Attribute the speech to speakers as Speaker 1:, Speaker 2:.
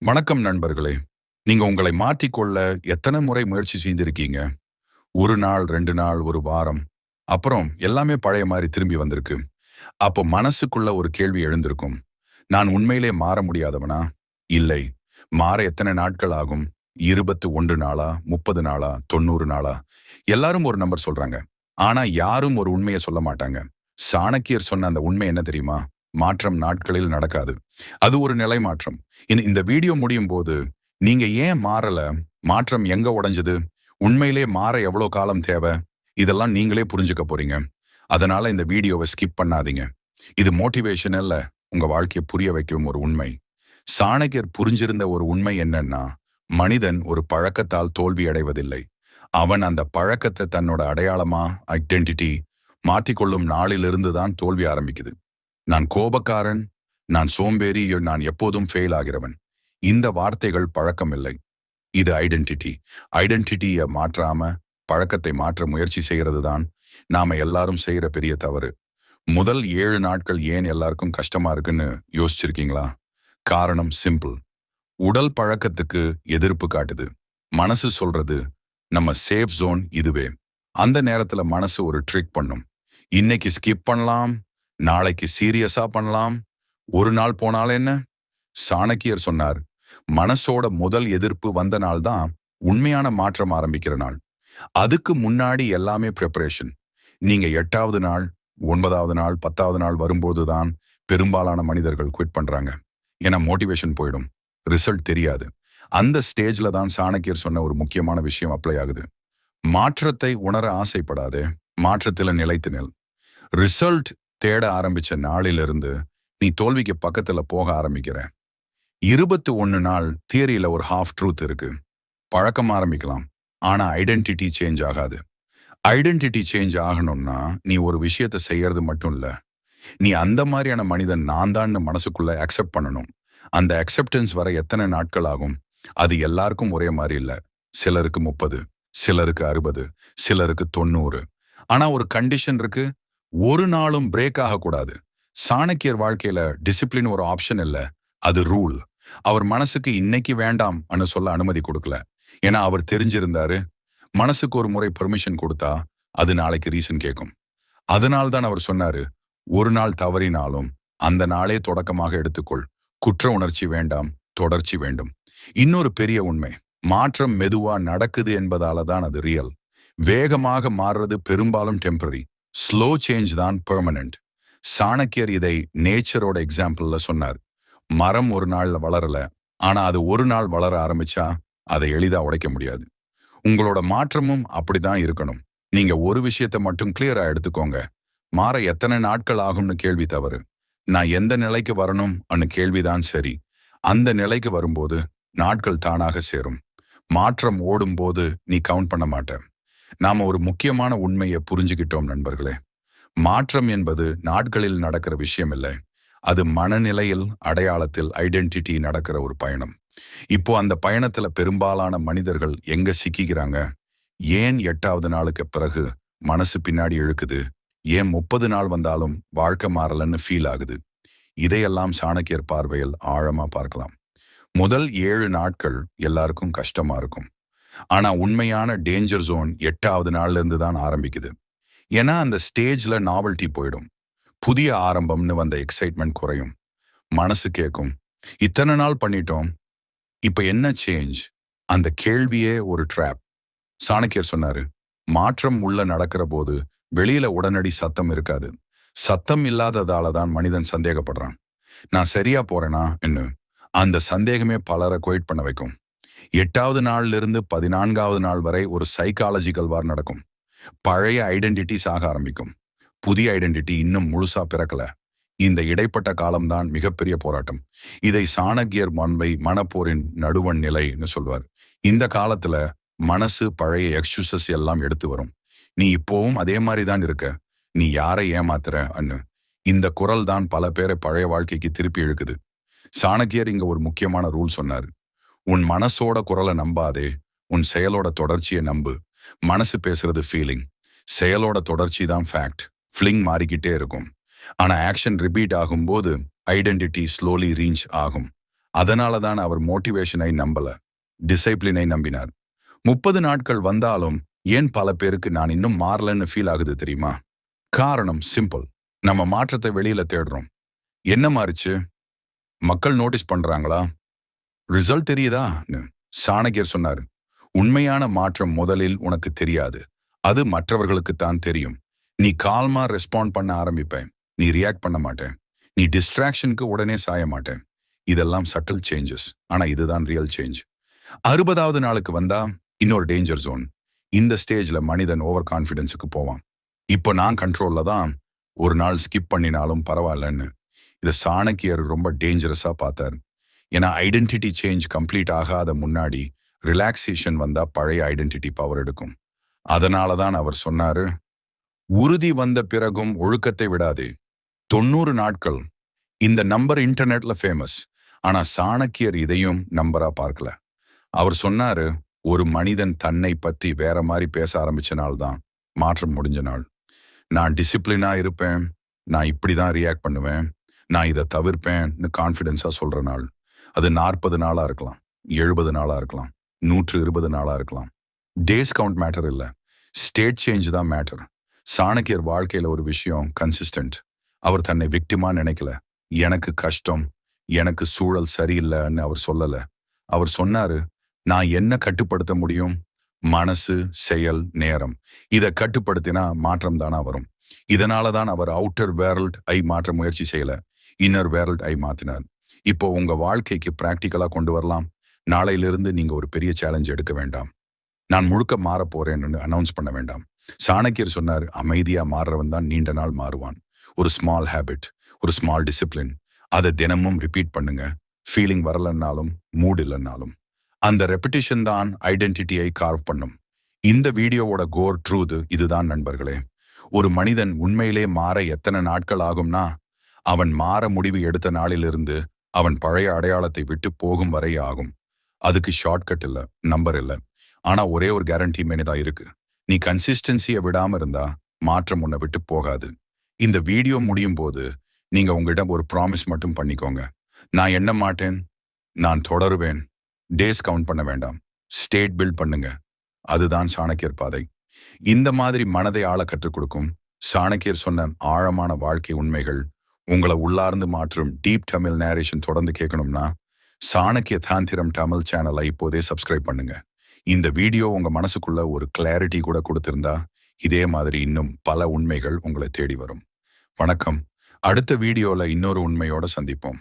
Speaker 1: வணக்கம் நண்பர்களே. நீங்க உங்களை மாற்றிக்கொள்ள எத்தனை முறை முயற்சி செய்திருக்கீங்க? ஒரு நாள், 2 நாள், ஒரு வாரம். அப்புறம் எல்லாமே பழைய மாரி திரும்பி வந்திருக்கு. அப்போ மனசுக்குள்ள ஒரு கேள்வி எழுந்திருக்கும். நான் உண்மையிலே மாற முடியாதவனா? இல்லை. மாற எத்தனை நாட்கள் ஆகும்? 21 நாளா? 30 நாளா? 90 நாளா? எல்லாரும் ஒரு நம்பர் சொல்றாங்க. ஆனா யாரும் ஒரு உண்மைய சொல்ல மாட்டாங்க. சாணக்கியர் சொன்ன அந்த உண்மை என்ன தெரியுமா? மாற்றம் நாட்களில் நடக்காது. அது ஒரு நிலை மாற்றம். இந்த வீடியோ முடியும் போது நீங்க ஏன் மாறல? மாற்றம் எங்க உடைஞ்சது? உண்மையிலே மாற எவ்வளோ காலம் தேவை? இதெல்லாம் நீங்களே புரிஞ்சுக்க போறீங்க. அதனால இந்த வீடியோவை ஸ்கிப் பண்ணாதீங்க. இது மோட்டிவேஷன் இல்ல, உங்க வாழ்க்கையை புரிய வைக்கும் ஒரு உண்மை. சாணக்கியர் புரிஞ்சிருந்த ஒரு உண்மை என்னன்னா, மனிதன் ஒரு பழக்கத்தால் தோல்வி அடைவதில்லை. அவன் அந்த பழக்கத்தை தன்னோட அடையாளமா, ஐடென்டிட்டி மாற்றிக்கொள்ளும் நாளிலிருந்து தான் தோல்வி ஆரம்பிக்குது. நான் கோபக்காரன், நான் சோம்பேறி, நான் எப்போதும் ஃபெயில் ஆகிறவன். இந்த வார்த்தைகள் பழக்கம் இல்லை. இது ஐடென்டிட்டி. ஐடென்டிட்டியை மாற்றாம பழக்கத்தை மாற்ற முயற்சி செய்கிறது தான் நாம எல்லாரும் செய்யற பெரிய தவறு. முதல் 7 நாட்கள் ஏன் எல்லாருக்கும் கஷ்டமா இருக்குன்னு யோசிச்சிருக்கீங்களா? காரணம் சிம்பிள். உடல் பழக்கத்துக்கு எதிர்ப்பு காட்டுது. மனசு சொல்றது நம்ம சேஃப் ஜோன் இதுவே. அந்த நேரத்துல மனசு ஒரு ட்ரிக் பண்ணும். இன்னைக்கு ஸ்கிப் பண்ணலாம், நாளைக்கு சீரியஸா பண்ணலாம், ஒரு நாள் போனால என்ன? சாணக்கியர் சொன்னார், மனசோட முதல் எதிர்ப்பு வந்த நாள் தான் உண்மையான மாற்றம் ஆரம்பிக்கிற நாள். அதுக்கு முன்னாடி எல்லாமே ப்ரிப்பரேஷன். நீங்க 8வது நாள், 9வது நாள், 10வது நாள் வரும்போது தான் பெரும்பாலான மனிதர்கள் குவிட் பண்றாங்க. ஏன்னா மோட்டிவேஷன் போயிடும், ரிசல்ட் தெரியாது. அந்த ஸ்டேஜ்ல தான் சாணக்கியர் சொன்ன ஒரு முக்கியமான விஷயம் அப்ளை ஆகுது. மாற்றத்தை உணர ஆசைப்படாதே, மாற்றத்துல நிலைத்து நில். ரிசல்ட் தேட ஆரம்பிச்ச நாளிலிருந்து நீ தோல்விக்கு பக்கத்துல போக ஆரம்பிக்கிற. 21 நாள் தியரியில ஒரு ஹாஃப் ட்ரூத் இருக்கு. பழக்கம் ஆரம்பிக்கலாம், ஆனா ஐடென்டிட்டி சேஞ்ச் ஆகாது. ஐடென்டிட்டி சேஞ்ச் ஆகணும்னா நீ ஒரு விஷயத்தை செய்யறது மட்டும் இல்ல, நீ அந்த மாதிரியான மனிதன் நான் தான் மனசுக்குள்ள அக்செப்ட் பண்ணணும். அந்த அக்செப்டன்ஸ் வர எத்தனை நாட்கள் ஆகும்? அது எல்லாருக்கும் ஒரே மாதிரி இல்ல. சிலருக்கு 30, சிலருக்கு 60, சிலருக்கு 90. ஆனா ஒரு கண்டிஷன் இருக்கு, ஒரு நாளும் பிரேக் ஆகக்கூடாது. சாணக்கியர் வாழ்க்கையில டிசிப்ளின் ஒரு ஆப்ஷன் இல்ல, அது ரூல். அவர் மனசுக்கு இன்னைக்கு வேண்டாம் சொல்ல அனுமதி கொடுக்கல. ஏன்னா அவர் தெரிஞ்சிருந்தாரு, மனசுக்கு ஒரு முறை பெர்மிஷன் கொடுத்தா அது நாளைக்கு ரீசன் கேட்கும். அதனால்தான் அவர் சொன்னாரு, ஒரு நாள் தவறினாலும் அந்த நாளே தொடக்கமாக எடுத்துக்கொள். குற்ற உணர்ச்சி வேண்டாம், தொடர்ச்சி வேண்டும். இன்னொரு பெரிய உண்மை, மாற்றம் மெதுவா நடக்குது என்பதால தான் அது ரியல். வேகமாக மாறுறது பெரும்பாலும் டெம்பரரி. ஸ்லோ சேஞ்ச் தான் பெர்மனன்ட். சாணக்கியர் இதை நேச்சரோட எக்ஸாம்பிள்ல சொன்னார். மரம் ஒரு நாள்ல வளரல, ஆனா அது ஒரு நாள் வளர ஆரம்பிச்சா அதை எளிதா உடைக்க முடியாது. உங்களோட மாற்றமும் அப்படிதான் இருக்கணும். நீங்க ஒரு விஷயத்தை மட்டும் கிளியரா எடுத்துக்கோங்க. மாற எத்தனை நாட்கள் ஆகும்னு கேள்வி தவறு. நான் எந்த நிலைக்கு வரணும் கேள்விதான் சரி. அந்த நிலைக்கு வரும்போது நாட்கள் தானாக சேரும். மாற்றம் ஓடும் போது நீ கவுண்ட் பண்ண மாட்ட. நாம ஒரு முக்கியமான உண்மையை புரிஞ்சுக்கிட்டோம் நண்பர்களே. மாற்றம் என்பது நாட்களில் நடக்கிற விஷயம் இல்லை. அது மனநிலையில், அடையாளத்தில், ஐடென்டிட்டி நடக்கிற ஒரு பயணம். இப்போ அந்த பயணத்துல பெரும்பாலான மனிதர்கள் எங்க சிக்கிக்கிறாங்க? ஏன் 8வது நாளுக்கு பிறகு மனசு பின்னாடி இழுக்குது? ஏன் 30 நாள் வந்தாலும் வாழ்க்கை மாறலன்னு ஃபீல் ஆகுது? இதையெல்லாம் சாணக்கியர் பார்வையில் ஆழமா பார்க்கலாம். முதல் 7 நாட்கள் எல்லாருக்கும் கஷ்டமா இருக்கும். ஆனா உண்மையான டேஞ்சர் ஜோன் 8வது நாள்ல இருந்து தான் ஆரம்பிக்குது. ஏன்னா அந்த ஸ்டேஜ்ல நாவல்டி போயிடும். புதிய ஆரம்பம்னு வந்த எக்ஸைட்மெண்ட் குறையும். மனசு கேட்கும், இத்தனை நாள் பண்ணிட்டோம், இப்ப என்ன சேஞ்ச்? அந்த கேள்வியே ஒரு ட்ராப். சாணக்கியர் சொன்னாரு, மாற்றம் உள்ள நடக்கிற போது வெளியில உடனடி சத்தம் இருக்காது. சத்தம் இல்லாததால தான் மனிதன் சந்தேகப்படுறான். நான் சரியா போறேனா என்ன? அந்த சந்தேகமே பலரை குவைட் பண்ண வைக்கும். 8வது நாள்ல இருந்து 14வது நாள் வரை ஒரு சைக்காலஜிக்கல் வார் நடக்கும். பழைய ஐடென்டிட்டிஸ் ஆக ஆரம்பிக்கும். புதிய ஐடென்டிட்டி இன்னும் முழுசா பிறக்கல. இந்த இடைப்பட்ட காலம்தான் மிகப்பெரிய போராட்டம். இதை சாணக்கியர் மனப்போரின் நடுவண் நிலைன்னு சொல்வார். இந்த காலத்துல மனசு பழைய எக்ஸ்கியூசஸ் எல்லாம் எடுத்து வரும். நீ இப்போவும் அதே மாதிரி தான் இருக்க, நீ யாரை ஏமாத்துற இந்த குரல் தான் பல பேரை பழைய வாழ்க்கைக்கு திருப்பி இழுக்குது. சாணக்கியர் இங்க ஒரு முக்கியமான ரூல் சொன்னாரு. உன் மனசோட குரலை நம்பாதே, உன் செயலோட தொடர்ச்சியை நம்பு. மனசு பேசுறது ஃபீலிங், செயலோட தொடர்ச்சி தான் ஃபேக்ட். ஃபிளிங் மாறிக்கிட்டே இருக்கும். ஆனா ஆக்ஷன் ரிப்பீட் ஆகும்போது ஐடென்டிட்டி ஸ்லோலி ரீச் ஆகும். அதனால தான் அவர் மோட்டிவேஷனை நம்பல, டிசிப்ளினை நம்பினார். 30 நாட்கள் வந்தாலும் ஏன் பல பேருக்கு நான் இன்னும் மாறலன்னு ஃபீல் ஆகுது தெரியுமா? காரணம் சிம்பிள். நம்ம மாற்றத்தை வெளியில தேடுறோம். என்ன மாறிச்சு? மக்கள் நோட்டீஸ் பண்றாங்களா? ரிசல்ட் தெரியுதான்னு சாணக்கியர் சொன்னாரு. உண்மையான மாற்றம் முதலில் உனக்கு தெரியாது. அது மற்றவர்களுக்கு தான் தெரியும். நீ கால்மா ரெஸ்பாண்ட் பண்ண ஆரம்பிப்பேன். நீ ரியாக்ட் பண்ண மாட்டேன். நீ டிஸ்ட்ராக்ஷனுக்கு உடனே சாய மாட்டேன். இதெல்லாம் சட்டில் சேஞ்சஸ். ஆனா இதுதான் ரியல் சேஞ்ச். 60வது நாளுக்கு வந்தா இன்னொரு டேஞ்சர் ஜோன். இந்த ஸ்டேஜ்ல மனிதன் ஓவர் கான்ஃபிடன்ஸுக்கு போவான். இப்போ நான் கண்ட்ரோல்ல தான், ஒரு நாள் ஸ்கிப் பண்ணினாலும் பரவாயில்லன்னு. இதை சாணக்கியர் ரொம்ப டேஞ்சரஸா பார்த்தார். ஏன்னா ஐடென்டிட்டி சேஞ்ச் கம்ப்ளீட் ஆகாத முன்னாடி ரிலாக்ஸேஷன் வந்தா பழைய ஐடென்டிட்டி பவர் எடுக்கும். அதனால தான் அவர் சொன்னாரு, உறுதி வந்த பிறகும் ஒழுக்கத்தை விடாதே. 90 நாட்கள். இந்த நம்பர் இன்டர்நெட்ல ஃபேமஸ். ஆனா சாணக்கியர் இதையும் நம்பரா பார்க்கல. அவர் சொன்னாரு, ஒரு மனிதன் தன்னை பத்தி வேற மாதிரி பேச ஆரம்பிச்ச நாள் தான் மாற்றம் முடிஞ்ச நாள். நான் டிசிப்ளினா இருப்பேன், நான் இப்படிதான் ரியாக்ட் பண்ணுவேன், நான் இதை தவிர்ப்பேன்னு கான்ஃபிடென்ஸா சொல்ற நாள். அது 40 நாளா இருக்கலாம், 70 நாளா இருக்கலாம், 120 நாளா இருக்கலாம். டேஸ் கவுண்ட் மேட்டர் இல்ல, ஸ்டேட் சேஞ்ச் தான் மேட்டர். சாணக்கியர் வாழ்க்கையில ஒரு விஷயம் கன்சிஸ்டன்ட். அவர் தன்னை விக்டிமா நினைக்கல. எனக்கு கஷ்டம், எனக்கு சூழல் சரியில்லைன்னு அவர் சொல்லல. அவர் சொன்னாரு, நான் என்ன கட்டுப்படுத்த முடியும்? மனசு, செயல், நேரம். இதை கட்டுப்படுத்தினா மாற்றம் தானா வரும். இதனால தான் அவர் அவுட்டர் வேர்ல்ட் ஐ மாற்ற முயற்சி செய்யல, இன்னர் வேர்ல்ட் ஐ மாத்தினார். இப்போ உங்க வாழ்க்கைக்கு பிராக்டிக்கலா கொண்டு வரலாம். நாளையிலிருந்து நீங்க ஒரு பெரிய சேலஞ்ச் எடுக்க வேண்டாம். நான் முழுக்க மாற போறேன்னு அனௌன்ஸ் பண்ண வேண்டாம். சாணக்கியர் சொன்னார், அமைதியா மாறுறவன் தான் நீண்ட நாள் மாறுவான். ஒரு ஸ்மால் ஹேபிட், ஒரு ஸ்மால் டிசிப்ளின், அதை தினமும் ரிப்பீட் பண்ணுங்க. ஃபீலிங் வரலன்னாலும், மூட் இல்லைன்னாலும். அந்த ரெப்பிட்டிஷன் தான் ஐடென்டிட்டியை கார்வ் பண்ணும். இந்த வீடியோவோட கோர் ட்ரூத் இதுதான் நண்பர்களே. ஒரு மனிதன் உண்மையிலே மாற எத்தனை நாட்கள் ஆகும்னா, அவன் மாற முடிவு எடுத்த நாளிலிருந்து அவன் பழைய அடையாளத்தை விட்டு போகும் வரை ஆகும். அதுக்கு ஷார்ட்கட் இல்ல, நம்பர் இல்ல. ஆனா ஒரே ஒரு கேரண்டி மேனதான் இருக்கு. நீ கன்சிஸ்டன்சியை விடாம இருந்தா மாற்றம் உன்னை விட்டு போகாது. இந்த வீடியோ முடியும் போது நீங்க உங்களிடம் ஒரு ப்ராமிஸ் மட்டும் பண்ணிக்கோங்க. நான் எண்ண மாட்டேன், நான் தொடருவேன். டேஸ் கவுண்ட் பண்ண வேண்டாம், ஸ்டேட் பில்ட் பண்ணுங்க. அதுதான் சாணக்கியர் பாதை. இந்த மாதிரி மனதை ஆள கற்றுக் கொடுக்கும் சாணக்கியர் சொன்ன ஆழமான வாழ்க்கை உண்மைகள் உங்களை உள்ளார்ந்து மாற்றும் டீப் தமிழ் நேரேஷன் தொடர்ந்து கேட்கணும்னா சாணக்கிய தாந்திரம் தமிழ் சேனலை இப்போதே சப்ஸ்கிரைப் பண்ணுங்க. இந்த வீடியோ உங்க மனசுக்குள்ள ஒரு கிளாரிட்டி கூட கொடுத்திருந்தா இதே மாதிரி இன்னும் பல உண்மைகள் உங்களை தேடி வரும். வணக்கம். அடுத்த வீடியோல இன்னொரு உண்மையோட சந்திப்போம்.